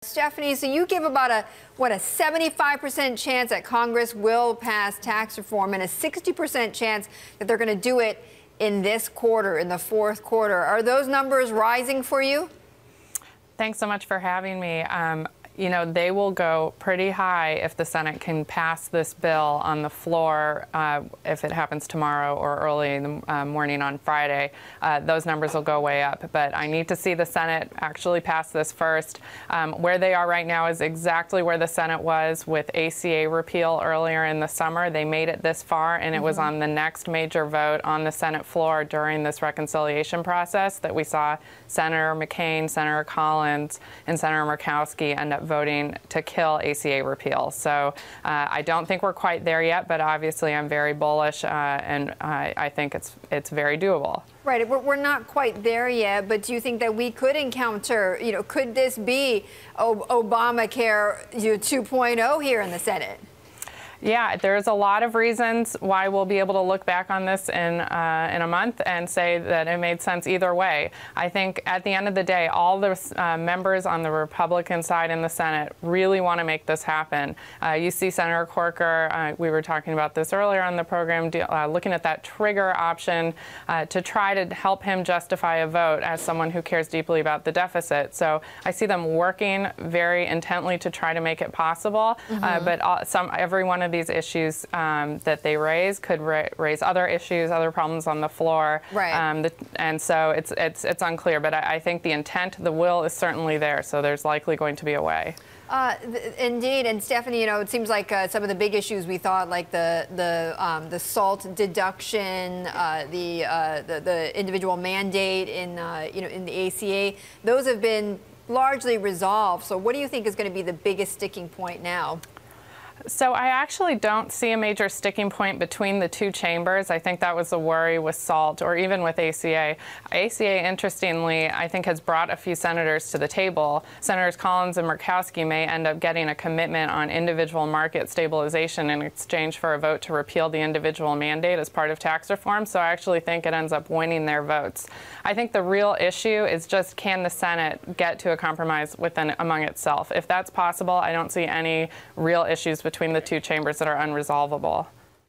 Stefanie, so you give about a 75% chance that Congress will pass tax reform and a 60% chance that they're going to do it in this quarter, in the fourth quarter. Are those numbers rising for you? Thanks so much for having me. You know, they will go pretty high if the Senate can pass this bill on the floor, if it happens tomorrow or early in the morning on Friday. Those numbers will go way up. But I need to see the Senate actually pass this first. Where they are right now is exactly where the Senate was with ACA repeal earlier in the summer. They made it this far, and it was on the next major vote on the Senate floor during this reconciliation process that we saw Senator McCain, Senator Collins, and Senator Murkowski end up voting to kill ACA repeal. So I don't think we're quite there yet, but obviously I'm very bullish, and I think it's very doable. Right, we're not quite there yet, but do you think that we could encounter, could this be Obamacare 2.0 here in the Senate? Yeah, there's a lot of reasons why we'll be able to look back on this in a month and say that it made sense either way. I think at the end of the day, all the members on the Republican side in the Senate really want to make this happen. You see Senator Corker, we were talking about this earlier on the program, looking at that trigger option to try to help him justify a vote as someone who cares deeply about the deficit. So I see them working very intently to try to make it possible, but every one of these issues that they raise could raise other issues, other problems on the floor. Right. And so it's unclear, but I think the intent, the will is certainly there, so there's likely going to be a way. Indeed, and Stefanie, it seems like some of the big issues we thought, like the SALT deduction, the individual mandate in in the ACA, those have been largely resolved. So what do you think is going to be the biggest sticking point now? So I actually don't see a major sticking point between the two chambers. I think that was a worry with SALT or even with ACA. ACA, interestingly, I think has brought a few senators to the table. Senators Collins and Murkowski may end up getting a commitment on individual market stabilization in exchange for a vote to repeal the individual mandate as part of tax reform. So I actually think it ends up winning their votes. I think the real issue is just, can the Senate get to a compromise among itself? If that's possible, I don't see any real issues between the two chambers that are unresolvable.